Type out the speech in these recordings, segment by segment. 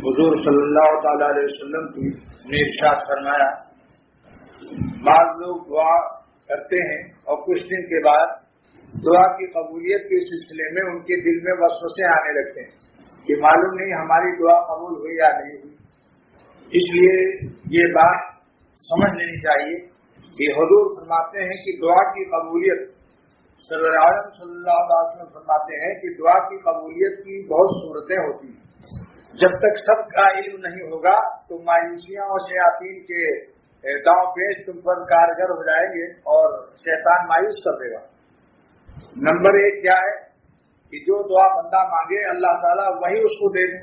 حضور صلی اللہ تعالی علیہ وسلم نے ارشاد فرمایا، بعض لوگ دعا کرتے ہیں اور کچھ دن کے بعد دعا کی قبولیت کے سلسلے میں ان کے دل میں وسوسے آنے لگتے ہیں کہ معلوم نہیں ہماری دعا قبول ہوئی یا نہیں ہوئی۔ اس لیے یہ بات سمجھ لینی چاہیے کہ حضور فرماتے ہیں کہ دعا کی قبولیت، صلی اللہ علیہ وسلم فرماتے ہیں کہ دعا کی قبولیت کی بہت صورتیں ہوتی ہیں۔ جب تک سب کا علم نہیں ہوگا تو مایوسیاں اور شیاطین کے داؤں پیش تم پر کارگر ہو جائیں گے اور شیطان مایوس کر دے گا۔ نمبر 1 کیا ہے کہ جو دعا بندہ مانگے اللہ تعالیٰ وہی اس کو دے دے،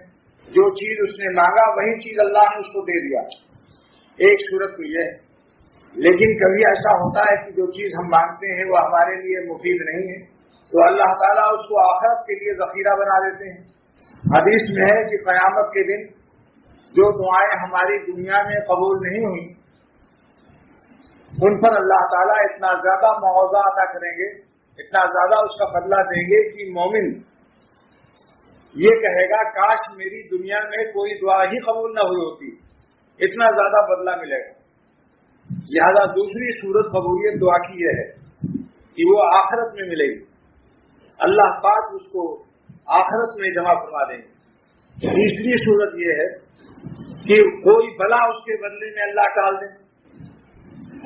جو چیز اس نے مانگا وہی چیز اللہ نے اس کو دے دیا۔ ایک صورت تو یہ ہے، لیکن کبھی ایسا ہوتا ہے کہ جو چیز ہم مانگتے ہیں وہ ہمارے لیے مفید نہیں ہے تو اللہ تعالیٰ اس کو آخرت کے لیے ذخیرہ بنا دیتے ہیں۔ حدیث میں ہے کہ قیامت کے دن جو دعائیں ہماری دنیا میں قبول نہیں ہوئی ان پر اللہ تعالیٰ اتنا زیادہ معاوضہ عطا کریں گے، اتنا زیادہ اس کا بدلہ دیں گے کہ مومن یہ کہے گا کاش میری دنیا میں کوئی دعا ہی قبول نہ ہوئی ہوتی، اتنا زیادہ بدلہ ملے گا۔ لہذا دوسری صورت قبولیت دعا کی یہ ہے کہ وہ آخرت میں ملے گی، اللہ پاک اس کو آخرت میں جمع فرما دیں گے۔ تیسری صورت یہ ہے کہ کوئی بلا اس کے بدلے میں اللہ ٹال دیں،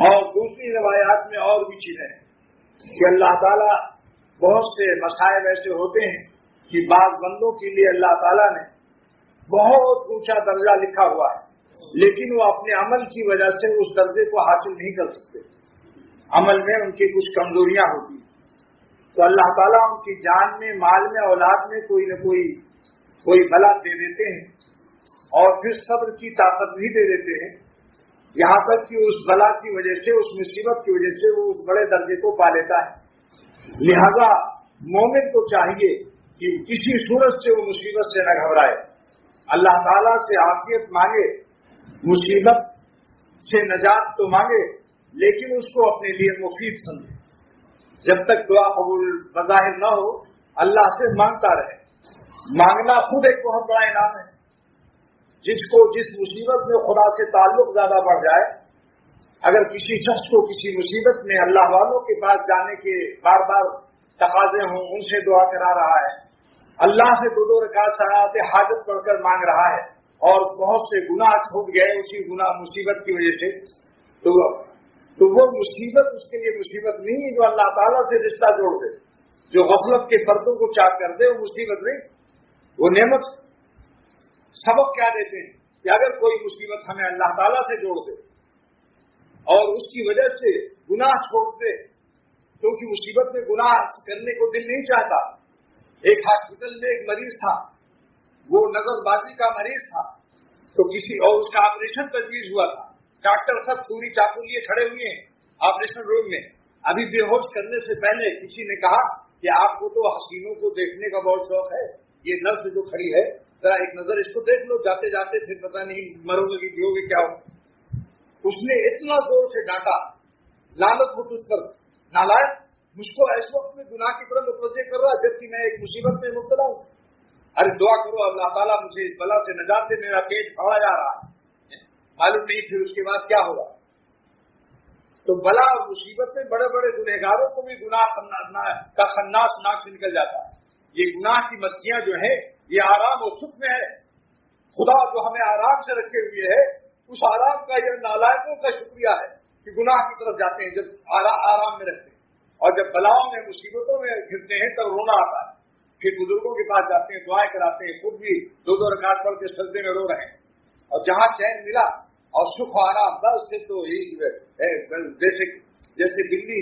اور دوسری روایات میں اور بھی چیزیں ہیں کہ اللہ تعالیٰ بہت سے مسائب ایسے ہوتے ہیں کہ بعض بندوں کے لیے اللہ تعالیٰ نے بہت اونچا درجہ لکھا ہوا ہے لیکن وہ اپنے عمل کی وجہ سے اس درجے کو حاصل نہیں کر سکتے، عمل میں ان کی کچھ کمزوریاں ہوتی ہیں، تو اللہ تعالیٰ ان کی جان میں، مال میں، اولاد میں کوئی نہ کوئی بلا دے دیتے ہیں اور پھر صبر کی طاقت بھی دے دیتے ہیں، یہاں تک کہ اس بلا کی وجہ سے، اس مصیبت کی وجہ سے وہ اس بڑے درجے کو پا لیتا ہے۔ لہذا مومن کو چاہیے کہ کسی صورت سے وہ مصیبت سے نہ گھبرائے، اللہ تعالیٰ سے عافیت مانگے، مصیبت سے نجات تو مانگے لیکن اس کو اپنے لیے مفید سمجھے۔ جب تک دعا قبول بظاہر نہ ہو اللہ سے مانگتا رہے۔ مانگنا خود ایک بہت بڑا انعام ہے۔ جس مصیبت میں خدا سے تعلق زیادہ بڑھ جائے، اگر کسی شخص کو کسی مصیبت میں اللہ والوں کے پاس جانے کے بار بار تقاضے ہوں، ان سے دعا کرا رہا ہے، اللہ سے 2 رکعت صلاۃ حاجت پڑھ کر مانگ رہا ہے اور بہت سے گناہ چھوٹ گئے اسی مصیبت کی وجہ سے، تو وہ مصیبت اس کے لیے مصیبت نہیں ہے جو اللہ تعالیٰ سے رشتہ جوڑ دے، جو غفلت کے پردوں کو چاک کر دے، وہ مصیبت نہیں، وہ نعمت۔ سبق کیا دیتے ہیں کہ اگر کوئی مصیبت ہمیں اللہ تعالیٰ سے جوڑ دے اور اس کی وجہ سے گناہ چھوڑ دے، کیونکہ مصیبت میں گناہ کرنے کو دل نہیں چاہتا۔ ایک ہاسپٹل میں ایک مریض تھا، وہ نظر بازی کا مریض تھا، تو اور اس کا آپریشن تجویز ہوا تھا، ڈاکٹر سب چھری چاقو لیے کھڑے ہوئے ہیں آپریشن روم میں۔ ابھی بے ہوش کرنے سے پہلے کسی نے کہا کہ آپ کو تو حسینوں کو دیکھنے کا بہت شوق ہے، یہ نرس جو کھڑی ہے ذرا ایک نظر اس کو دیکھ لو، جاتے جاتے پھر پتہ نہیں مرو گے کہ جیو گے کیا ہو۔ اس نے اتنا زور سے ڈانٹا، لعنت ہو تجھ پر نالائق، مجھ کو اس وقت میں گناہ کی طرف متوجہ کر رہا جبکہ میں ایک مصیبت میں مبتلا ہوں۔ ارے دعا کرو اللہ تعالیٰ مجھے اس بلا سے نجات دے، میرا پیٹ پھاڑا جا رہا ہے، معلوم نہیں پھر اس کے بعد کیا ہوگا۔ تو بلا اور مصیبت میں بڑے بڑے گنہگاروں کو بھی گناہ کا خناس ناک سے نکل جاتا ہے۔ یہ گناہ کی مستیاں جو ہیں یہ آرام اور سکھ میں ہے۔ خدا جو ہمیں آرام سے رکھے ہوئے ہے اس آرام کا یہ نالائقوں کا شکریہ ہے کہ گناہ کی طرف جاتے ہیں جب آرام میں رکھتے ہیں، اور جب بلاؤں میں مصیبتوں میں گرتے ہیں تب رونا آتا ہے۔ پھر بزرگوں کے پاس جاتے ہیں، دعائیں کراتے ہیں، خود بھی 2 رکعت پڑھ کے سجدے میں رو رہے ہیں، اور جہاں چین ملا اور سکھ آرام بس سے تو جیسے بلی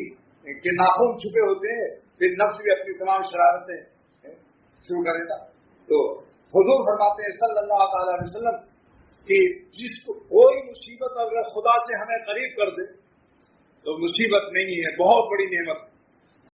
کے ناخن چھپے ہوتے ہیں، پھر نفس بھی اپنی تمام شرارتیں شروع کر دیتا۔ تو حضور فرماتے ہیں صلی اللہ تعالی علیہ وسلم کہ جس کو کوئی مصیبت اگر خدا سے ہمیں قریب کر دے تو مصیبت نہیں ہے، بہت بڑی نعمت ہے۔